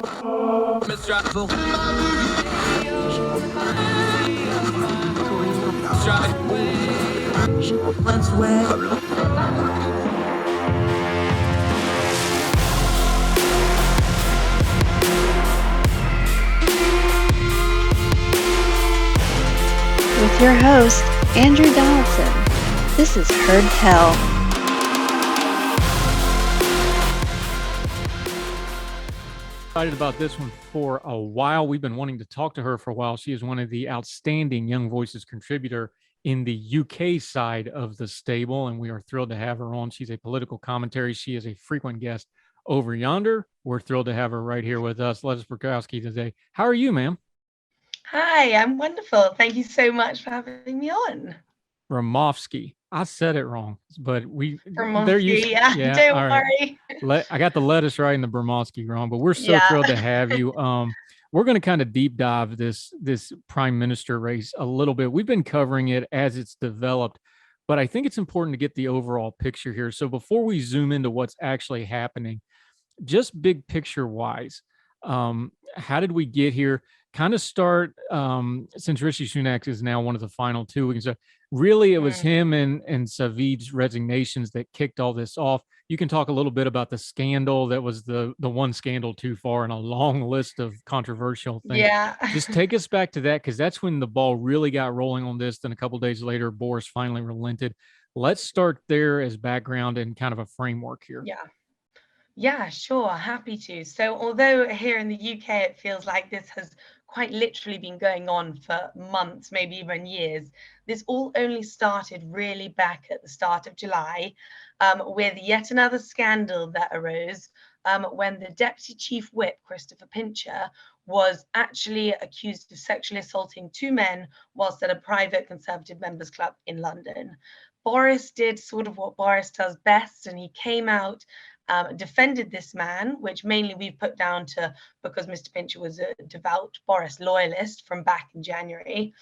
With your host, Andrew Donaldson. This is Heard Tell. Excited about this one for a while. We've been wanting to talk to her for a while. She is one of the outstanding Young Voices contributor in the UK side of the stable, and we are thrilled to have her on. She's a political commentary. She is a frequent guest over yonder. We're thrilled to have her right here with us, Lettice Bromovsky, today. How are you, ma'am? Hi, I'm wonderful. Thank you so much for having me on. Bromovsky. I said it wrong, but they're used. Yeah, don't worry. I got the lettuce right and the Bromovsky wrong, but we're so thrilled to have you. We're going to kind of deep dive this prime minister race a little bit. We've been covering it as it's developed, but I think it's important to get the overall picture here. So before we zoom into what's actually happening, just big picture wise, how did we get here? Kind of start since Rishi Sunak is now one of the final two. We can say really it was him and Savid's resignations that kicked all this off. You can talk a little bit about the scandal that was the one scandal too far in a long list of controversial things. Yeah. Just take us back to that, because that's when the ball really got rolling on this. Then a couple of days later, Boris finally relented. Let's start there as background and kind of a framework here. Yeah, sure. Happy to. So although here in the UK, it feels like this has quite literally been going on for months, maybe even years, this all only started really back at the start of July with yet another scandal that arose when the Deputy Chief Whip, Christopher Pincher, was actually accused of sexually assaulting two men whilst at a private Conservative members club in London. Boris did sort of what Boris does best, and he came out, defended this man, which mainly we've put down to because Mr. Pincher was a devout Boris loyalist from back in January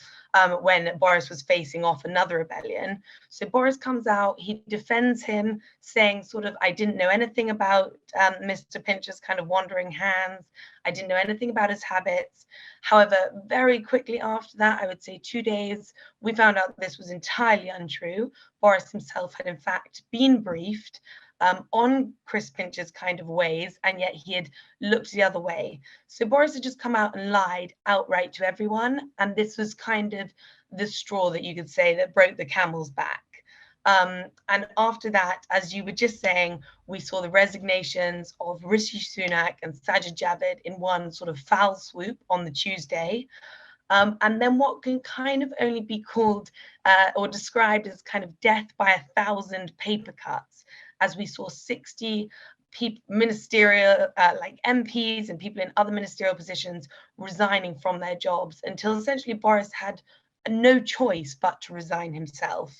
when Boris was facing off another rebellion. So Boris comes out, he defends him, saying sort of, I didn't know anything about Mr. Pincher's kind of wandering hands. I didn't know anything about his habits. However, very quickly after that, I would say 2 days, we found out this was entirely untrue. Boris himself had in fact been briefed on Chris Pincher's kind of ways, and yet he had looked the other way. So Boris had just come out and lied outright to everyone, and this was kind of the straw that you could say that broke the camel's back. And after that, as you were just saying, we saw the resignations of Rishi Sunak and Sajid Javid in one sort of foul swoop on the Tuesday. And then what can kind of only be called or described as kind of death by 1,000 paper cuts, as we saw 60 ministerial, like MPs and people in other ministerial positions resigning from their jobs, until essentially Boris had no choice but to resign himself.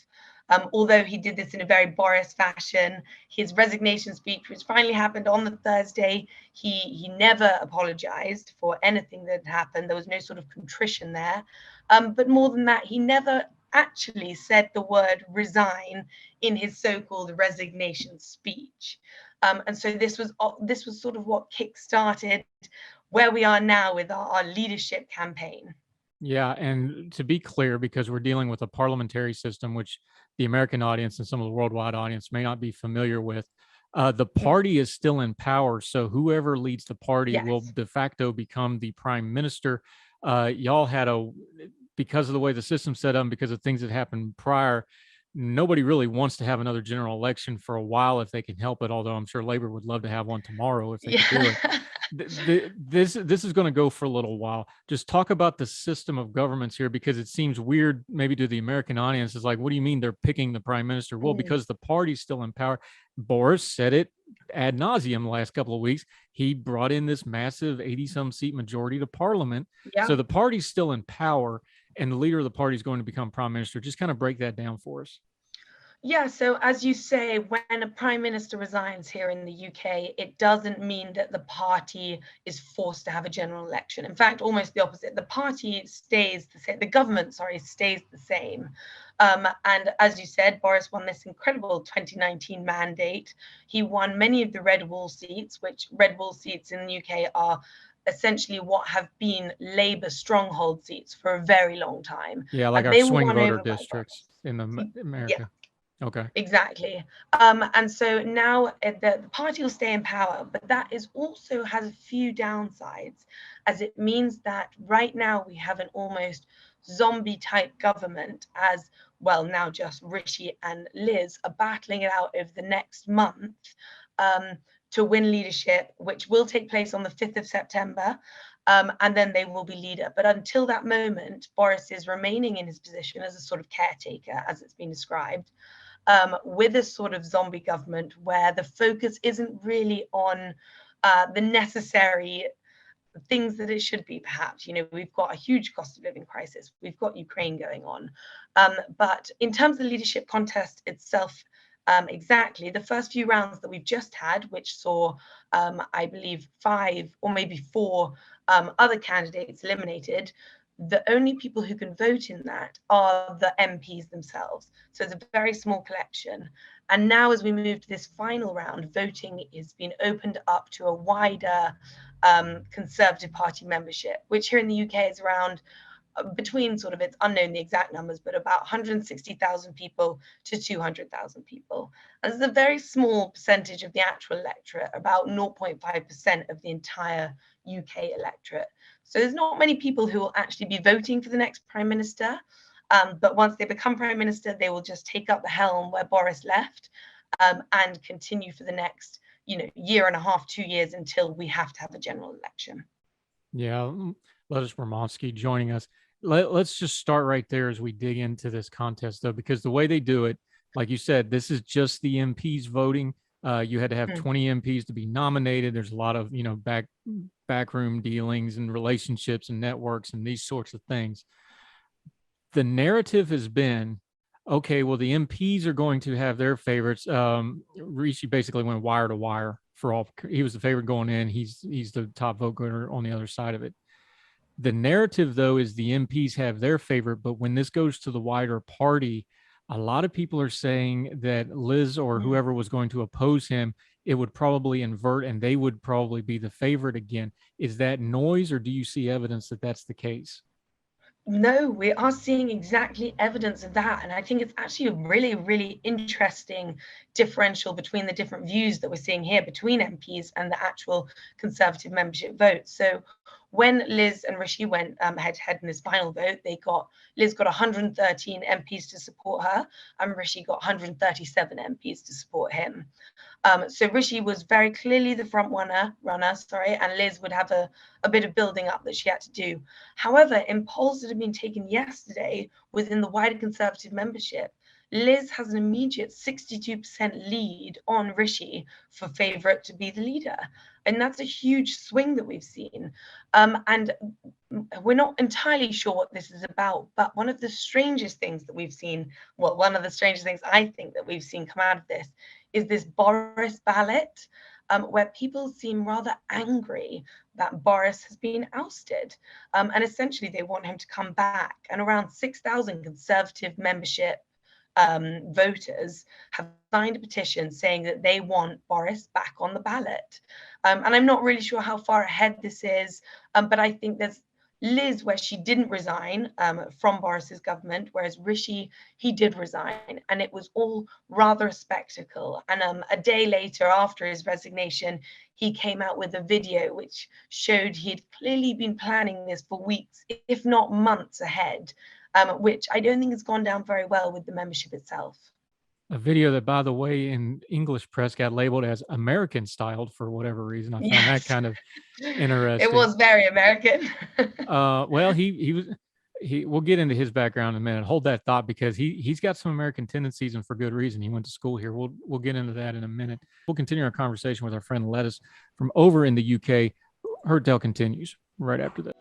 Although he did this in a very Boris fashion, his resignation speech, which finally happened on the Thursday, he never apologized for anything that had happened. There was no sort of contrition there. But more than that, he never actually said the word resign in his so-called resignation speech. And so this was sort of what kick-started where we are now with our leadership campaign. Yeah, and to be clear, because we're dealing with a parliamentary system, which the American audience and some of the worldwide audience may not be familiar with, the party is still in power. So whoever leads the party will de facto become the prime minister. Y'all had because of the way the system's set up, because of things that happened prior, nobody really wants to have another general election for a while if they can help it, although I'm sure Labor would love to have one tomorrow if they could do it. This is going to go for a little while. Just talk about the system of governments here, because it seems weird maybe to the American audience. Is like, what do you mean they're picking the prime minister? Well, because the party's still in power. Boris said it ad nauseum the last couple of weeks. He brought in this massive 80-some seat majority to parliament. So the party's still in power, and the leader of the party is going to become prime minister. Just kind of break that down for us. Yeah, so as you say, when a prime minister resigns here in the UK, it doesn't mean that the party is forced to have a general election. In fact, almost the opposite. The party stays the same, the government, sorry, stays the same. And as you said, Boris won this incredible 2019 mandate. He won many of the red wall seats, which red wall seats in the UK are essentially what have been Labour stronghold seats for a very long time. Yeah, like And our they were swing won voter over by districts in Yeah. America. Okay. Exactly. And so now the party will stay in power, but that is also has a few downsides, as it means that right now we have an almost zombie type government, as well, now just Rishi and Liz are battling it out over the next month um, to win leadership, which will take place on the 5th of September. And then they will be leader. But until that moment, Boris is remaining in his position as a sort of caretaker, as it's been described, with a sort of zombie government where the focus isn't really on the necessary things that it should be, perhaps. You know, we've got a huge cost of living crisis, we've got Ukraine going on. But in terms of the leadership contest itself, exactly, the first few rounds that we've just had, which saw, I believe, 5 or maybe 4 other candidates eliminated, the only people who can vote in that are the MPs themselves. So it's a very small collection. And now, as we move to this final round, voting is being opened up to a wider Conservative Party membership, which here in the UK is around between sort of, it's unknown the exact numbers, but about 160,000 people to 200,000 people. And it's a very small percentage of the actual electorate, about 0.5% of the entire UK electorate. So there's not many people who will actually be voting for the next prime minister. But once they become prime minister, they will just take up the helm where Boris left and continue for the next, year and a half, 2 years, until we have to have a general election. Yeah, Lettice Bromovsky joining us. Let's just start right there as we dig into this contest, though, because the way they do it, like you said, this is just the MPs voting. You had to have 20 MPs to be nominated. There's a lot of, backroom dealings and relationships and networks and these sorts of things. The narrative has been, okay, well, the MPs are going to have their favorites. Rishi basically went wire to wire for all. He was the favorite going in. He's the top vote getter on the other side of it. The narrative, though, is the MPs have their favorite, but when this goes to the wider party, a lot of people are saying that Liz or whoever was going to oppose him, it would probably invert and they would probably be the favorite again. Is that noise, or do you see evidence that that's the case? No, we are seeing exactly evidence of that. And I think it's actually a really, really interesting differential between the different views that we're seeing here between MPs and the actual Conservative membership vote. So when Liz and Rishi went head to head in this final vote, Liz got 113 MPs to support her, and Rishi got 137 MPs to support him. So Rishi was very clearly the front runner, and Liz would have a bit of building up that she had to do. However, in polls that have been taken yesterday within the wider Conservative membership, Liz has an immediate 62% lead on Rishi for favourite to be the leader. And that's a huge swing that we've seen. And we're not entirely sure what this is about, but one of the strangest things that we've seen, one of the strangest things I think that we've seen come out of this is this Boris ballot, where people seem rather angry that Boris has been ousted. And essentially they want him to come back. And around 6,000 Conservative membership voters have signed a petition saying that they want Boris back on the ballot. And I'm not really sure how far ahead this is, but I think there's Liz, where she didn't resign from Boris's government, whereas Rishi, he did resign, and it was all rather a spectacle. And a day later, after his resignation, he came out with a video which showed he'd clearly been planning this for weeks, if not months ahead, which I don't think has gone down very well with the membership itself. A video that, by the way, in English press got labeled as American styled for whatever reason. I found that kind of interesting. It was very American. Well, we'll get into his background in a minute. Hold that thought, because he's got some American tendencies, and for good reason. He went to school here. We'll get into that in a minute. We'll continue our conversation with our friend Lettice from over in the UK. Heard Tell continues right after that.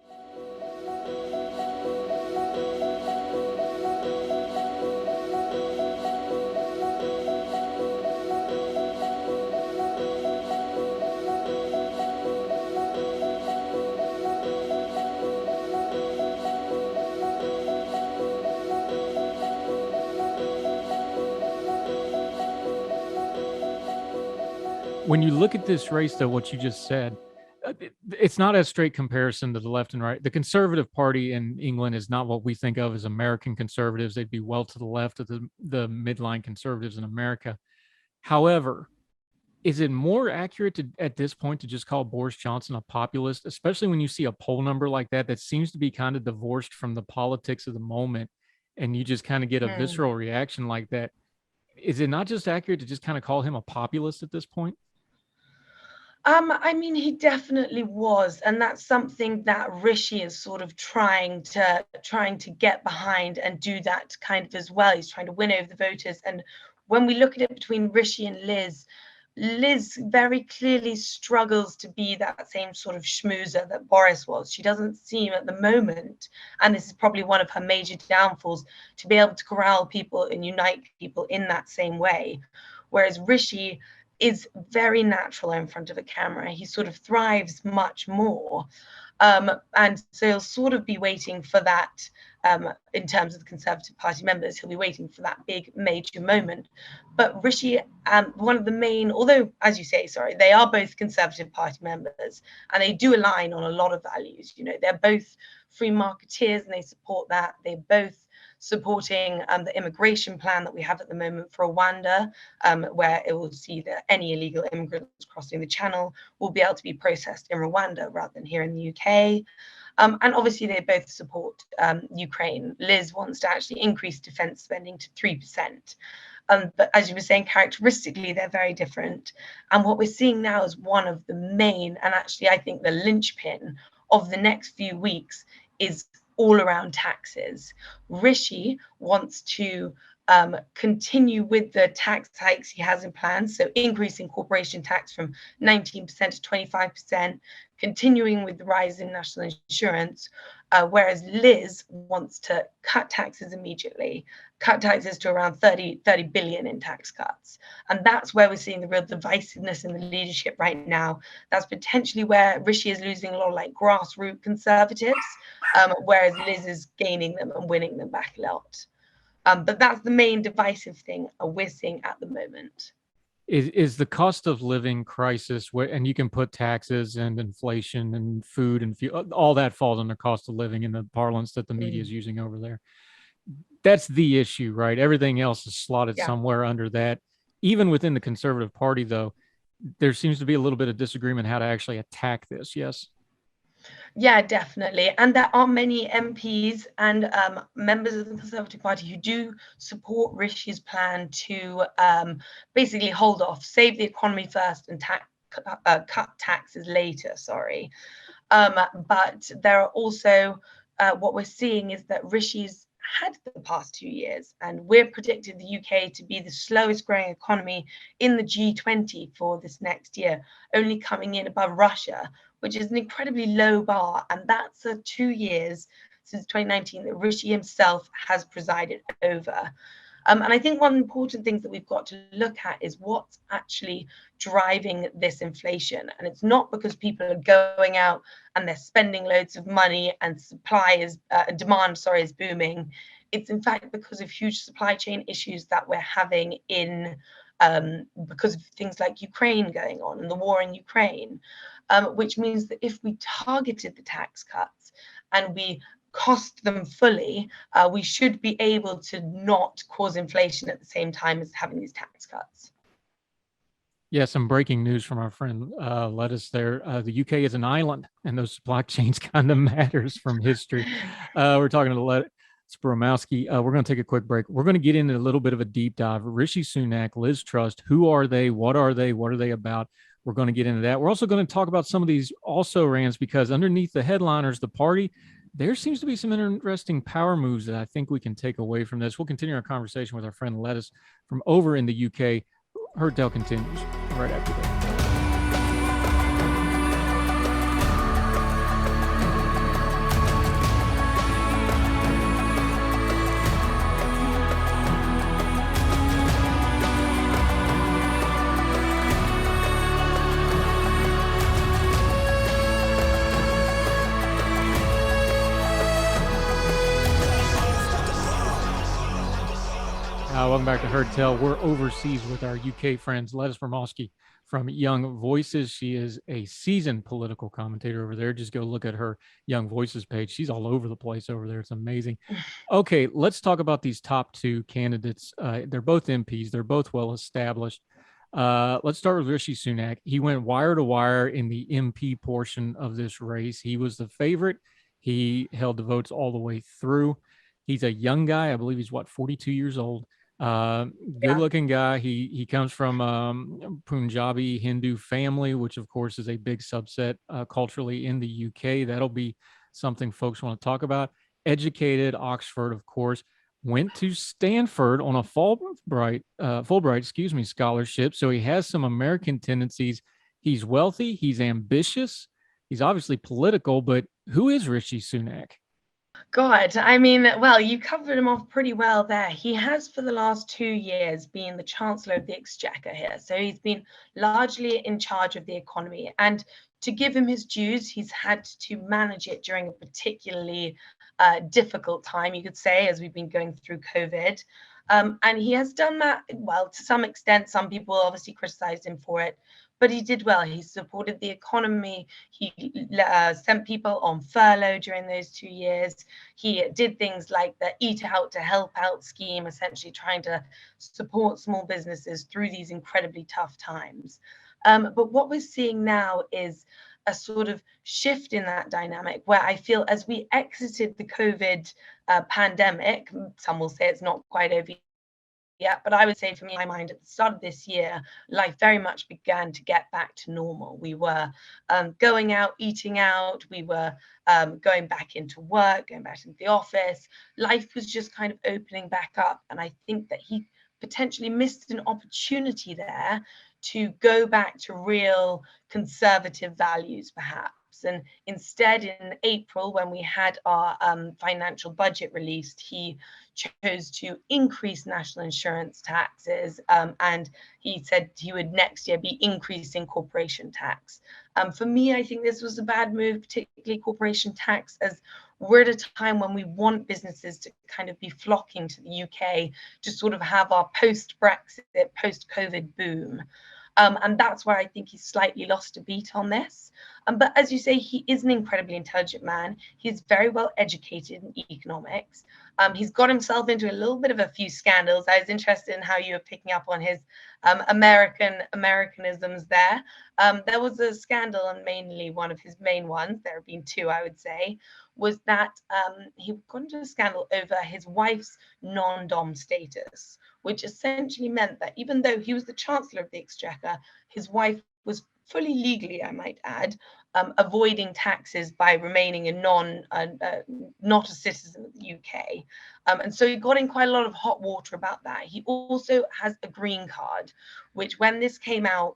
When you look at this race, though, what you just said, it's not a straight comparison to the left and right. The Conservative Party in England is not what we think of as American conservatives. They'd be well to the left of the midline conservatives in America. However, is it more accurate at this point to just call Boris Johnson a populist, especially when you see a poll number like that seems to be kind of divorced from the politics of the moment, and you just kind of get a visceral reaction like that? Is it not just accurate to just kind of call him a populist at this point? I mean, he definitely was, and that's something that Rishi is sort of trying to get behind and do that kind of as well. He's trying to win over the voters. And when we look at it between Rishi and Liz, Liz very clearly struggles to be that same sort of schmoozer that Boris was. She doesn't seem at the moment, and this is probably one of her major downfalls, to be able to corral people and unite people in that same way. Whereas Rishi is very natural in front of a camera. He sort of thrives much more. And so he'll sort of be waiting for that in terms of the Conservative Party members. He'll be waiting for that big major moment. But Rishi, one of the main, although, as you say, sorry, they are both Conservative Party members and they do align on a lot of values. You know, they're both free marketeers and they support that. They're both supporting the immigration plan that we have at the moment for Rwanda, where it will see that any illegal immigrants crossing the channel will be able to be processed in Rwanda rather than here in the UK. And obviously they both support Ukraine. Liz wants to actually increase defense spending to 3%. But as you were saying, characteristically, they're very different. And what we're seeing now is one of the main, and actually I think the linchpin of the next few weeks, is all around taxes. Rishi wants to continue with the tax hikes he has in plan, so increasing corporation tax from 19% to 25%, continuing with the rise in national insurance, whereas Liz wants to cut taxes immediately, cut taxes to around 30 billion in tax cuts. And that's where we're seeing the real divisiveness in the leadership right now. That's potentially where Rishi is losing a lot of like grassroots conservatives, whereas Liz is gaining them and winning them back a lot. But that's the main divisive thing we're seeing at the moment. Is the cost of living crisis, and you can put taxes and inflation and food and fuel, all that falls under cost of living in the parlance that the media is using over there. That's the issue, right? Everything else is slotted somewhere under that. Even within the Conservative Party, though, there seems to be a little bit of disagreement how to actually attack this. Yes. Yeah, definitely. And there are many MPs and members of the Conservative Party who do support Rishi's plan to basically hold off, save the economy first and cut taxes later, sorry. But there are also, what we're seeing is that Rishi's had the past 2 years, and we're predicting the UK to be the slowest growing economy in the G20 for this next year, only coming in above Russia, which is an incredibly low bar. And that's 2 years since 2019 that Rishi himself has presided over. And I think one important thing that we've got to look at is what's actually driving this inflation. And it's not because people are going out and they're spending loads of money and demand is booming. It's in fact because of huge supply chain issues that we're having because of things like Ukraine going on and the war in Ukraine, which means that if we targeted the tax cuts and we cost them fully, we should be able to not cause inflation at the same time as having these tax cuts. Yeah, some breaking news from our friend Lettice there. The UK is an island, and those supply chains kind of matters from history. We're talking to Lettice Bromovsky. We're going to take a quick break. We're going to get into a little bit of a deep dive. Rishi Sunak, Liz Truss, who are they? What are they? What are they about? We're going to get into that. We're also going to talk about some of these also-rans, because underneath the headliners, the party, there seems to be some interesting power moves that I think we can take away from this. We'll continue our conversation with our friend Lettice from over in the UK. Heard Tell continues right after that. Welcome back to Heard Tell. We're overseas with our UK friends, Lettice Bromovsky from Young Voices. She is a seasoned political commentator over there. Just go look at her Young Voices page. She's all over the place over there. It's amazing. Okay, let's talk about these top two candidates. They're both MPs. They're both well established. Let's start with Rishi Sunak. He went wire to wire in the MP portion of this race. He was the favorite. He held the votes all the way through. He's a young guy. I believe he's 42 years old. Uh, Good looking guy. He comes from Punjabi Hindu family, which of course is a big subset culturally in the UK. That'll be something folks want to talk about. Educated, Oxford, of course. Went to Stanford on a Fulbright, scholarship. So he has some American tendencies. He's wealthy. He's ambitious. He's obviously political. But who is Rishi Sunak? God, I mean, well, you covered him off pretty well there. He has, for the last 2 years, been the Chancellor of the Exchequer here. So he's been largely in charge of the economy. And to give him his dues, he's had to manage it during a particularly difficult time, you could say, as we've been going through COVID. And he has done that, well, to some extent. Some people obviously criticized him for it, but he did well. He supported the economy. He sent people on furlough during those 2 years. He did things like the Eat Out to Help Out scheme, essentially trying to support small businesses through these incredibly tough times. But what we're seeing now is a sort of shift in that dynamic, where I feel as we exited the COVID pandemic, some will say it's not quite over yet, but I would say, for me, in my mind, at the start of this year, life very much began to get back to normal. We were going out, eating out. We were going back into work, going back into the office. Life was just kind of opening back up. And I think that he potentially missed an opportunity there to go back to real conservative values, perhaps. And instead, in April, when we had our financial budget released, he chose to increase national insurance taxes, and he said he would next year be increasing corporation tax. For me, I think this was a bad move, particularly corporation tax, as we're at a time when we want businesses to kind of be flocking to the UK to sort of have our post-Brexit, post-COVID boom. And that's where I think he's slightly lost a beat on this. But as you say, he is an incredibly intelligent man. He's very well educated in economics. He's got himself into a little bit of a few scandals. I was interested in how you were picking up on his Americanisms there. There was a scandal, and mainly one of his main ones, there have been two, I would say, was that he got into a scandal over his wife's non-dom status, which essentially meant that even though he was the Chancellor of the Exchequer, his wife was fully legally, I might add, avoiding taxes by remaining not a citizen of the UK. And so he got in quite a lot of hot water about that. He also has a green card, which, when this came out,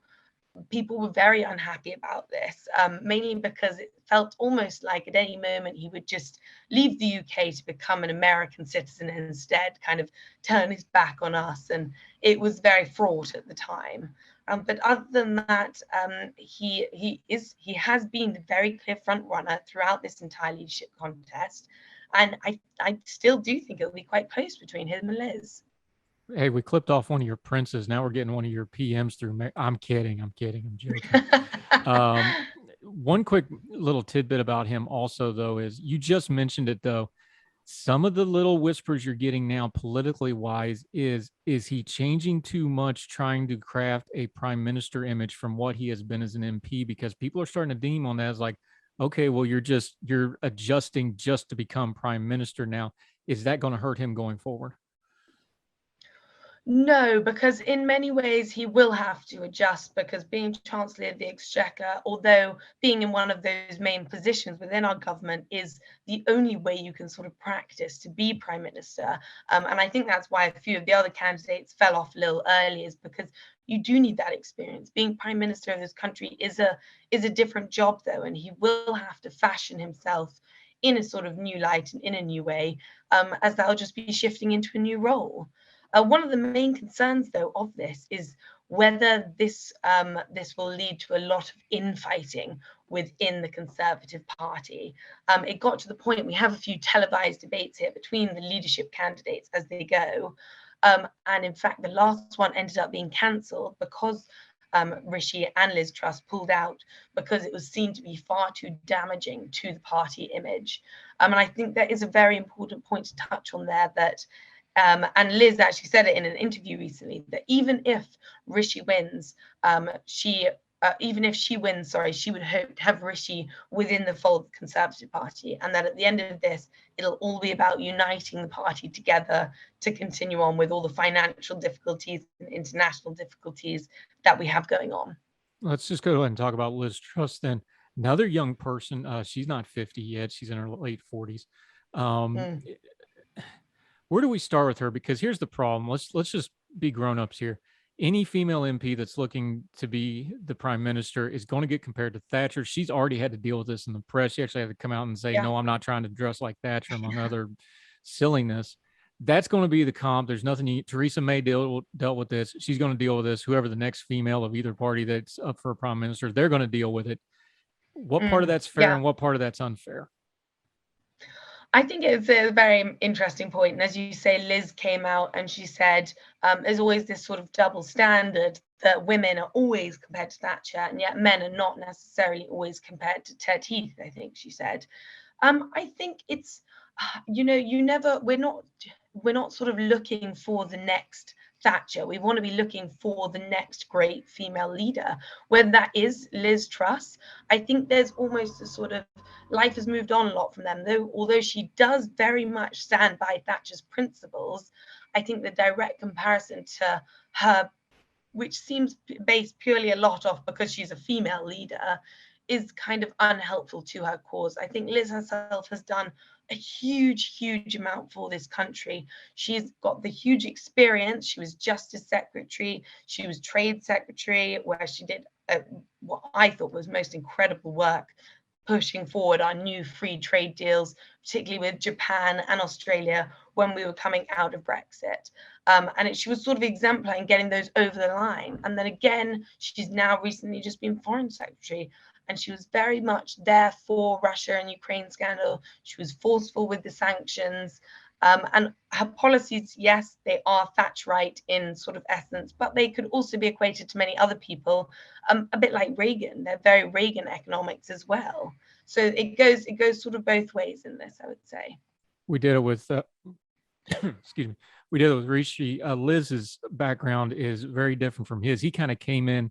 people were very unhappy about this, mainly because it felt almost like at any moment he would just leave the UK to become an American citizen and instead kind of turn his back on us. And it was very fraught at the time. But other than that, he has been the very clear front runner throughout this entire leadership contest. And I still do think it'll be quite close between him and Liz. Hey, we clipped off one of your princes. Now we're getting one of your PMs through. I'm kidding. I'm joking. One quick little tidbit about him also, though, is you just mentioned it, though. Some of the little whispers you're getting now, politically wise, is he changing too much, trying to craft a prime minister image from what he has been as an MP? Because people are starting to deem on that as like, okay, well, you're adjusting just to become prime minister now. Is that going to hurt him going forward? No, because in many ways he will have to adjust, because being Chancellor of the Exchequer, although being in one of those main positions within our government, is the only way you can sort of practice to be Prime Minister. And I think that's why a few of the other candidates fell off a little early, is because you do need that experience. Being Prime Minister of this country is a different job, though, and he will have to fashion himself in a sort of new light and in a new way, as that'll just be shifting into a new role. One of the main concerns, though, of this is whether this will lead to a lot of infighting within the Conservative Party. It got to the point, we have a few televised debates here between the leadership candidates as they go. And in fact, the last one ended up being cancelled because Rishi and Liz Truss pulled out because it was seen to be far too damaging to the party image. And I think that is a very important point to touch on there, that and Liz actually said it in an interview recently, that even if Rishi wins, even if she wins, she would hope to have Rishi within the fold of the Conservative Party, and that at the end of this, it'll all be about uniting the party together to continue on with all the financial difficulties and international difficulties that we have going on. Let's just go ahead and talk about Liz Truss then. Another young person. She's not 50 yet. She's in her late 40s. Where do we start with her? Because here's the problem. Let's just be grown-ups here. Any female MP that's looking to be the prime minister is going to get compared to Thatcher. She's already had to deal with this in the press. She actually had to come out and say, no, I'm not trying to dress like Thatcher, among other silliness. That's going to be the comp. There's nothing. Theresa May dealt with this. She's going to deal with this. Whoever the next female of either party that's up for a prime minister, they're going to deal with it. What part of that's fair and what part of that's unfair? I think it's a very interesting point. And as you say, Liz came out and she said there's always this sort of double standard that women are always compared to Thatcher, and yet men are not necessarily always compared to Ted Heath, I think she said. I think it's, we're not sort of looking for the next Thatcher. We want to be looking for the next great female leader. Whether that is Liz Truss, I think there's almost a sort of, life has moved on a lot from them, although she does very much stand by Thatcher's principles. I think the direct comparison to her, which seems based purely a lot off because she's a female leader, is kind of unhelpful to her cause. I think Liz herself has done a huge amount for this country. She's got the huge experience. She was Justice Secretary. She was Trade Secretary, where she did what I thought was most incredible work, pushing forward our new free trade deals, particularly with Japan and Australia when we were coming out of Brexit. She was sort of exemplary in getting those over the line. And then again, she's now recently just been Foreign Secretary. And she was very much there for Russia and Ukraine scandal. She was forceful with the sanctions. And her policies, yes, they are Thatcherite in sort of essence, but they could also be equated to many other people, a bit like Reagan. They're very Reagan economics as well. So it goes sort of both ways in this, I would say. We did it with, excuse me, we did it with Rishi. Liz's background is very different from his. He kind of came in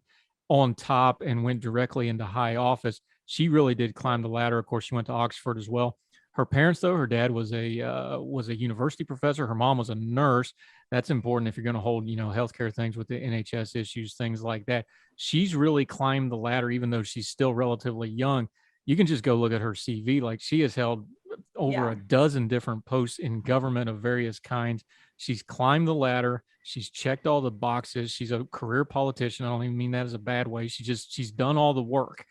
on top and went directly into high office. She really did climb the ladder. Of course, she went to Oxford as well. Her parents, though, her dad was a university professor. Her mom was a nurse. That's important if you're going to hold, healthcare things with the NHS issues, things like that. She's really climbed the ladder, even though she's still relatively young. You can just go look at her CV. Like, she has held over a dozen different posts in government of various kinds. She's climbed the ladder. She's checked all the boxes. She's a career politician. I don't even mean that as a bad way. She's done all the work.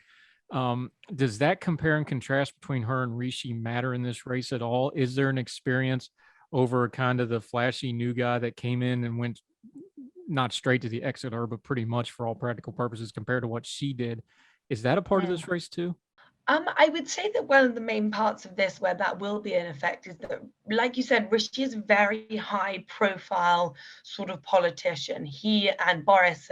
Does that compare and contrast between her and Rishi matter in this race at all? Is there an experience over kind of the flashy new guy that came in and went not straight to the exeter, but pretty much for all practical purposes compared to what she did? Is that a part of this race too? I would say that one of the main parts of this where that will be an effect is that, like you said, Rishi is a very high profile sort of politician. He and Boris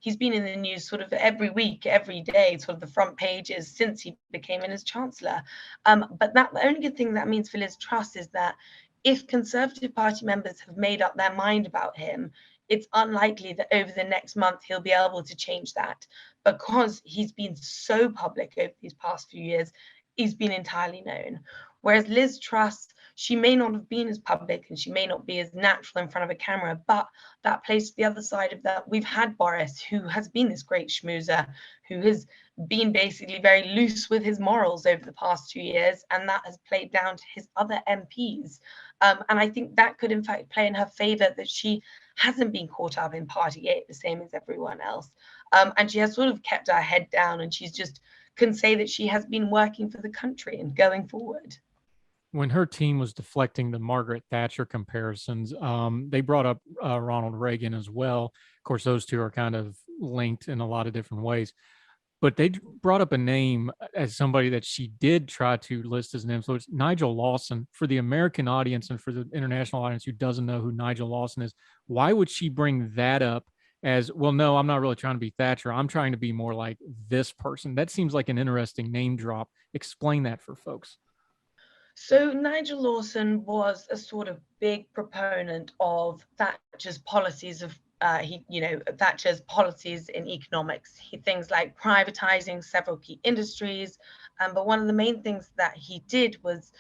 he's been in the news sort of every week, every day, sort of the front pages since he became in as Chancellor. But the only good thing that means for Liz Truss is that if Conservative Party members have made up their mind about him, it's unlikely that over the next month he'll be able to change that, because he's been so public over these past few years. He's been entirely known. Whereas Liz Truss, she may not have been as public and she may not be as natural in front of a camera, but that plays to the other side of that. We've had Boris, who has been this great schmoozer, who has been basically very loose with his morals over the past 2 years, and that has played down to his other MPs. And I think that could in fact play in her favour, that she hasn't been caught up in Partygate the same as everyone else. And she has sort of kept her head down, and she's just can say that she has been working for the country and going forward. When her team was deflecting the Margaret Thatcher comparisons, they brought up Ronald Reagan as well. Of course, those two are kind of linked in a lot of different ways. But they brought up a name as somebody that she did try to list as an influence, Nigel Lawson. For the American audience and for the international audience who doesn't know who Nigel Lawson is, why would she bring that up as, well, no, I'm not really trying to be Thatcher. I'm trying to be more like this person. That seems like an interesting name drop. Explain that for folks. So Nigel Lawson was a sort of big proponent of Thatcher's policies of Thatcher's policies in economics. Things like privatizing several key industries, but one of the main things that he did was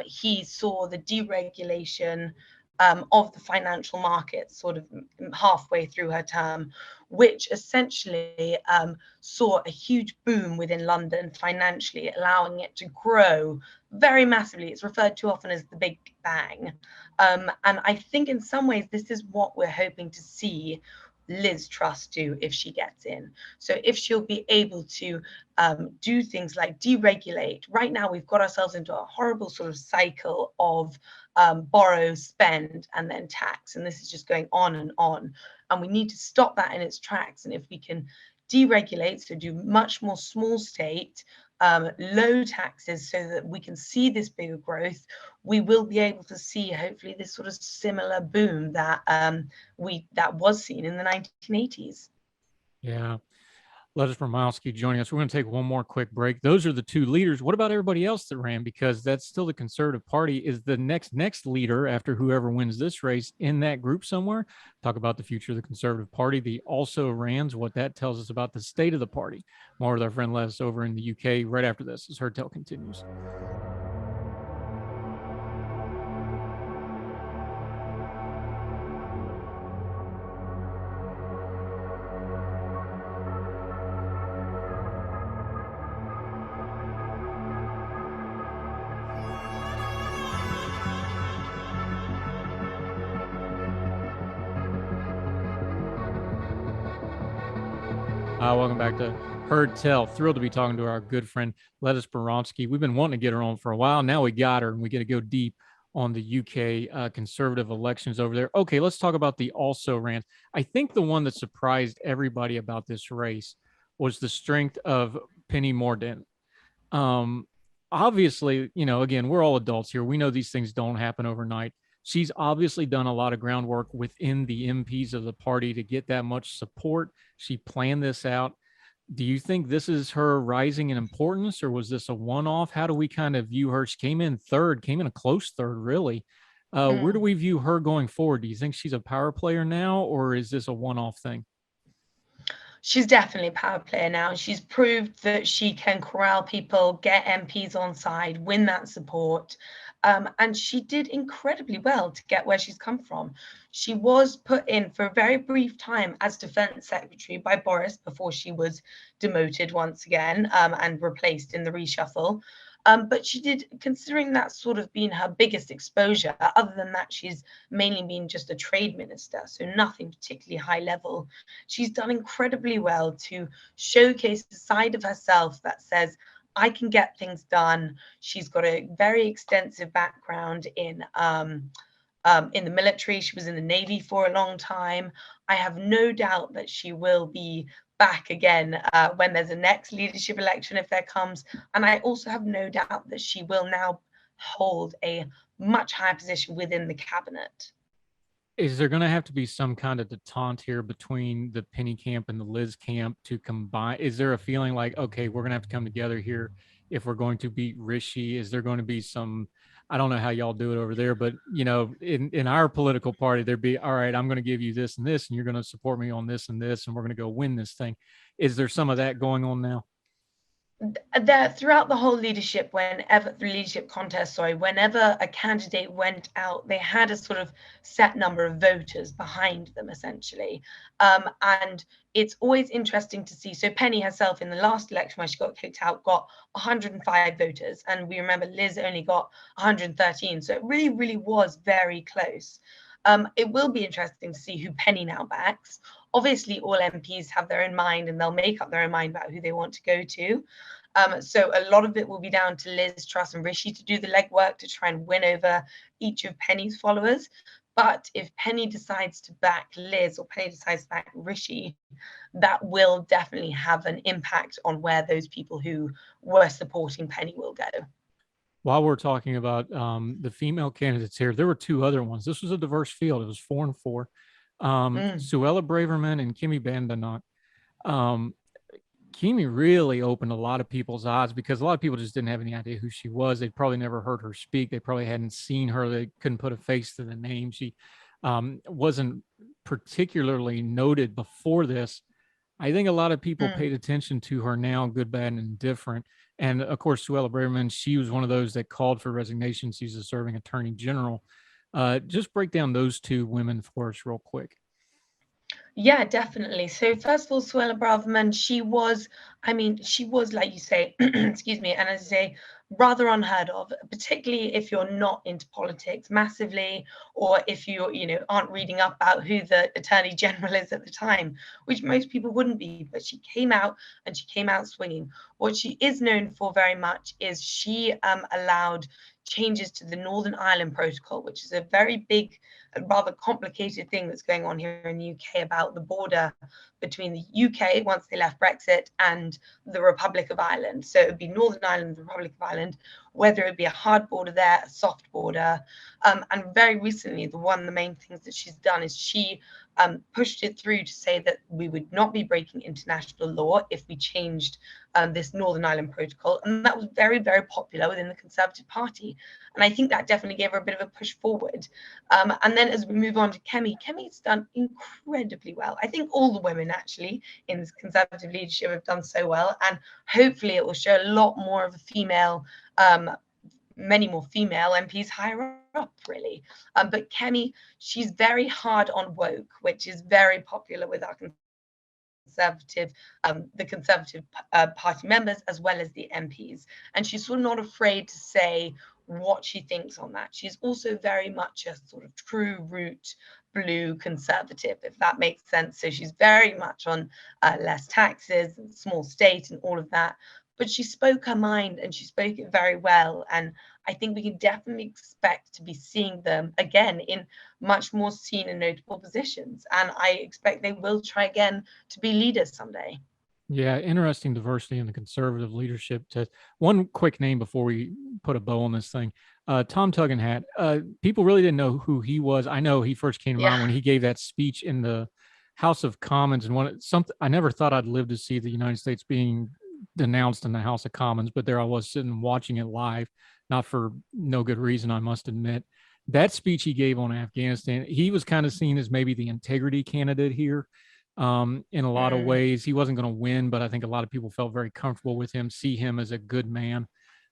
he saw the deregulation of the financial markets sort of halfway through her term, which essentially saw a huge boom within London financially, allowing it to grow very massively. It's referred to often as the Big Bang. And I think in some ways, this is what we're hoping to see Liz Truss do if she gets in. So if she'll be able to do things like deregulate. Right now, we've got ourselves into a horrible sort of cycle of borrow, spend, and then tax. And this is just going on and on. And we need to stop that in its tracks. And if we can deregulate, so do much more small state, low taxes, so that we can see this bigger growth, we will be able to see hopefully this sort of similar boom that that was seen in the 1980s. Yeah. Lettice Bromovsky joining us. We're going to take one more quick break. Those are the two leaders. What about everybody else that ran? Because that's still the Conservative Party. Is the next leader after whoever wins this race in that group somewhere? Talk about the future of the Conservative Party, the also rans, what that tells us about the state of the party. More with our friend Lettice over in the UK right after this as Heard Tell continues. Welcome back to Heard Tell. Thrilled to be talking to our good friend Lettice Bromovsky. We've been wanting to get her on for a while. Now we got her, and we get to go deep on the UK Conservative elections over there. Okay, let's talk about the also rans. I think the one that surprised everybody about this race was the strength of Penny Mordaunt. Obviously, again, we're all adults here. We know these things don't happen overnight. She's obviously done a lot of groundwork within the MPs of the party to get that much support. She planned this out. Do you think this is her rising in importance, or was this a one-off? How do we kind of view her? She came in a close third, really. Where do we view her going forward? Do you think she's a power player now, or is this a one-off thing? She's definitely a power player now. She's proved that she can corral people, get MPs on side, win that support. And she did incredibly well to get where she's come from. She was put in for a very brief time as Defence Secretary by Boris before she was demoted once again and replaced in the reshuffle. But she did, considering that's sort of been her biggest exposure. Other than that, she's mainly been just a trade minister, so nothing particularly high level. She's done incredibly well to showcase the side of herself that says, I can get things done. She's got a very extensive background in the military. She was in the Navy for a long time. I have no doubt that she will be back again when there's a next leadership election, if there comes. And I also have no doubt that she will now hold a much higher position within the cabinet. Is there going to have to be some kind of detente here between the Penny camp and the Liz camp to combine? Is there a feeling like, okay, we're going to have to come together here if we're going to beat Rishi? Is there going to be some, I don't know how y'all do it over there, but in our political party, there'd be, all right, I'm going to give you this and this, and you're going to support me on this and this, and we're going to go win this thing. Is there some of that going on now? Throughout the whole leadership contest, whenever a candidate went out, they had a sort of set number of voters behind them, essentially. And it's always interesting to see. So Penny herself in the last election where she got kicked out got 105 voters. And we remember Liz only got 113. So it really, really was very close. It will be interesting to see who Penny now backs. Obviously, all MPs have their own mind and they'll make up their own mind about who they want to go to. So a lot of it will be down to Liz, Truss and Rishi to do the legwork to try and win over each of Penny's followers. But if Penny decides to back Liz or Penny decides to back Rishi, that will definitely have an impact on where those people who were supporting Penny will go. While we're talking about the female candidates here, there were two other ones. This was a diverse field. It was 4 and 4. Suella Braverman and Kimi Bandanock. Kimi really opened a lot of people's eyes because a lot of people just didn't have any idea who she was. They'd probably never heard her speak. They probably hadn't seen her. They couldn't put a face to the name. She wasn't particularly noted before this. I think a lot of people paid attention to her now, good, bad, and indifferent. And of course, Suella Braverman, she was one of those that called for resignation. She's a serving attorney general. Just break down those two women for us real quick. Yeah, definitely. So first of all, Suella Braverman, she was, like you say, excuse me, and as I say, rather unheard of, particularly if you're not into politics massively, or if you aren't reading up about who the Attorney General is at the time, which most people wouldn't be. But she came out, and she came out swinging. What she is known for very much is she allowed changes to the Northern Ireland Protocol, which is a very big, rather complicated thing that's going on here in the UK about the border between the UK once they left Brexit and the Republic of Ireland. So it would be Northern Ireland, the Republic of Ireland, whether it be a hard border there, a soft border. And very recently, the main things that she's done is she pushed it through to say that we would not be breaking international law if we changed this Northern Ireland Protocol. And that was very, very popular within the Conservative Party. And I think that definitely gave her a bit of a push forward. And then as we move on to Kemi's done incredibly well. I think all the women actually in this Conservative leadership have done so well. And hopefully it will show a lot more of a female, many more female MPs higher up, really. But Kemi, she's very hard on woke, which is very popular with our the Conservative Party members as well as the MPs. And she's sort of not afraid to say what she thinks on that. She's also very much a sort of true root blue conservative, if that makes sense. So she's very much on less taxes and small state and all of that. But she spoke her mind, and she spoke it very well. And I think we can definitely expect to be seeing them again in much more seen and notable positions. And I expect they will try again to be leaders someday. Yeah, interesting diversity in the conservative leadership. One quick name before we put a bow on this thing. Tom Tugendhat. People really didn't know who he was. I know he first came to mind when he gave that speech in the House of Commons, and I never thought I'd live to see the United States being denounced in the House of Commons, but there I was sitting watching it live, not for no good reason, I must admit. That speech he gave on Afghanistan, he was kind of seen as maybe the integrity candidate here. In a lot of ways, he wasn't going to win, but I think a lot of people felt very comfortable with him, see him as a good man.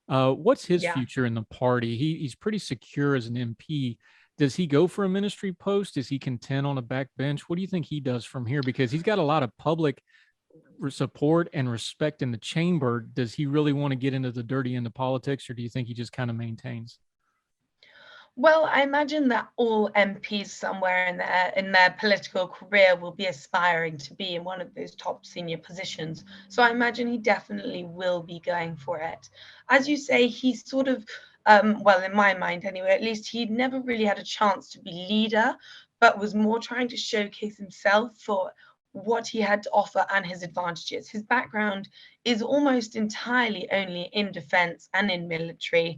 What's his future in the party? He's pretty secure as an MP. Does he go for a ministry post? Is he content on a backbench? What do you think he does from here? Because he's got a lot of public support and respect in the chamber. Does he really want to get into the dirty end of politics, or do you think he just kind of maintains? Well, I imagine that all MPs somewhere in their political career will be aspiring to be in one of those top senior positions. So I imagine he definitely will be going for it. As you say, he's sort of, well, in my mind anyway, at least he'd never really had a chance to be leader, but was more trying to showcase himself for what he had to offer and his advantages. His background is almost entirely only in defense and in military,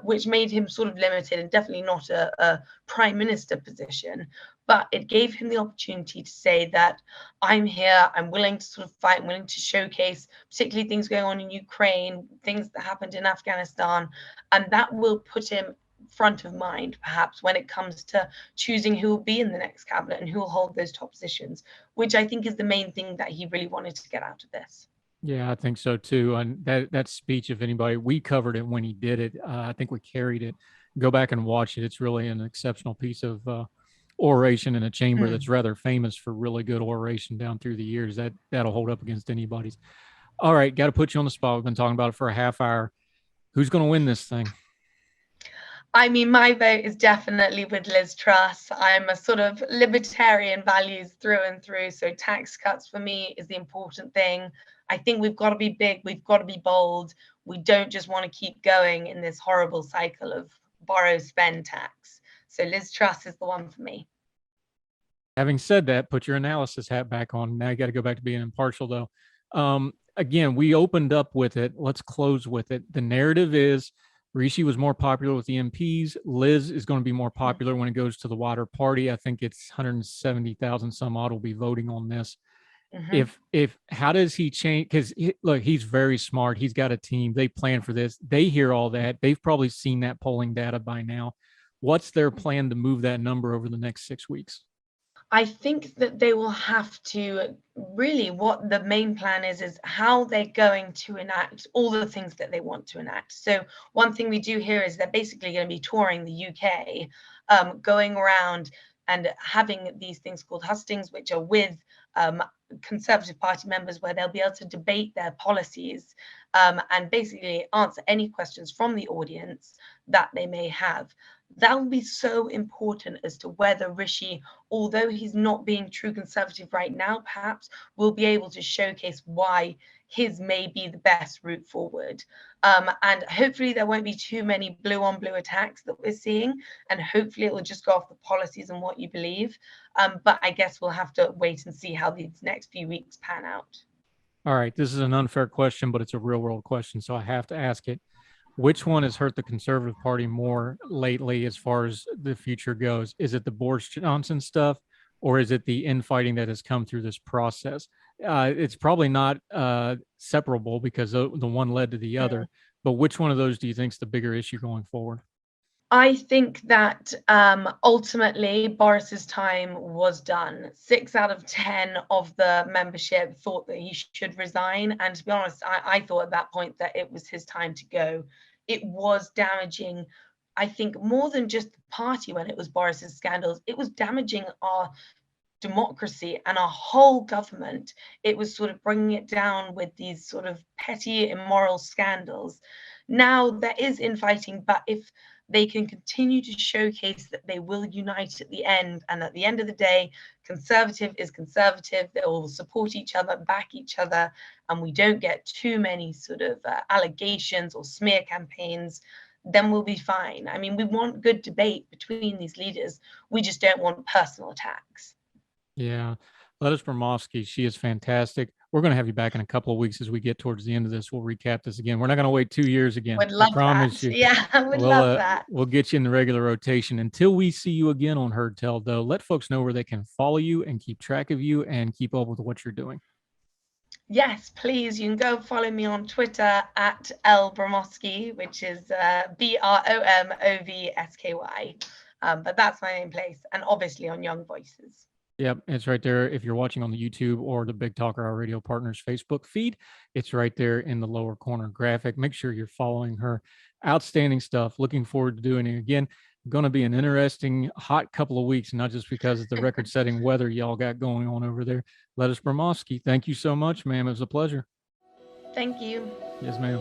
which made him sort of limited and definitely not a prime minister position. But it gave him the opportunity to say that I'm here, I'm willing to sort of fight, I'm willing to showcase particularly things going on in Ukraine, things that happened in Afghanistan, and that will put him front of mind, perhaps, when it comes to choosing who will be in the next cabinet and who will hold those top positions, which I think is the main thing that he really wanted to get out of this. Yeah, I think so too. And that speech, if anybody, we covered it when he did it. I think we carried it. Go back and watch it. It's really an exceptional piece of oration in a chamber that's rather famous for really good oration down through the years. That'll hold up against anybody's. All right, got to put you on the spot. We've been talking about it for a half hour. Who's going to win this thing? I mean, my vote is definitely with Liz Truss. I'm a sort of libertarian values through and through. So tax cuts for me is the important thing. I think we've got to be big. We've got to be bold. We don't just want to keep going in this horrible cycle of borrow, spend, tax. So Liz Truss is the one for me. Having said that, put your analysis hat back on. Now you got to go back to being impartial, though. Again, we opened up with it. Let's close with it. The narrative is Rishi was more popular with the MPs. Liz is going to be more popular when it goes to the wider party. I think it's 170,000 some odd will be voting on this. If how does he change? Because look, he's very smart. He's got a team. They plan for this. They hear all that. They've probably seen that polling data by now. What's their plan to move that number over the next 6 weeks? I think that they will have to really, what the main plan is how they're going to enact all the things that they want to enact. So one thing we do here is they're basically going to be touring the UK, going around and having these things called hustings, which are with Conservative Party members, where they'll be able to debate their policies and basically answer any questions from the audience that they may have. That will be so important as to whether Rishi, although he's not being true Conservative right now, perhaps will be able to showcase why his may be the best route forward. And hopefully there won't be too many blue on blue attacks that we're seeing. And hopefully it will just go off the policies and what you believe. But I guess we'll have to wait and see how these next few weeks pan out. All right. This is an unfair question, but it's a real world question. So I have to ask it. Which one has hurt the Conservative Party more lately as far as the future goes? Is it the Boris Johnson stuff, or is it the infighting that has come through this process? It's probably not separable because the one led to the other. But which one of those do you think is the bigger issue going forward? I think that ultimately Boris's time was done. 6 out of 10 of the membership thought that he should resign. And to be honest, I thought at that point that it was his time to go. It was damaging, I think, more than just the party when it was Boris's scandals. It was damaging our democracy and our whole government. It was sort of bringing it down with these sort of petty, immoral scandals. Now there is infighting, but if they can continue to showcase that they will unite at the end, and at the end of the day, Conservative is Conservative, they will support each other, back each other, and we don't get too many sort of allegations or smear campaigns, then we'll be fine. I mean, we want good debate between these leaders. We just don't want personal attacks. Yeah. Lettice Bromovsky, she is fantastic. We're going to have you back in a couple of weeks as we get towards the end of this. We'll recap this again. We're not going to wait 2 years again. Would love I promise that. you. Yeah, I would love that. We'll get you in the regular rotation. Until we see you again on Heard Tell, though, let folks know where they can follow you and keep track of you and keep up with what you're doing. Yes, please. You can go follow me on Twitter at Bromovsky, which is Bromovsky. But that's my main place. And obviously on Young Voices. Yep, it's right there. If you're watching on the YouTube or the Big Talker Our Radio Partners Facebook feed, it's right there in the lower corner graphic. Make sure you're following her. Outstanding stuff. Looking forward to doing it again. Going to be an interesting, hot couple of weeks, not just because of the record-setting weather y'all got going on over there. Lettice Bromovsky, thank you so much, ma'am. It was a pleasure. Thank you. Yes, ma'am.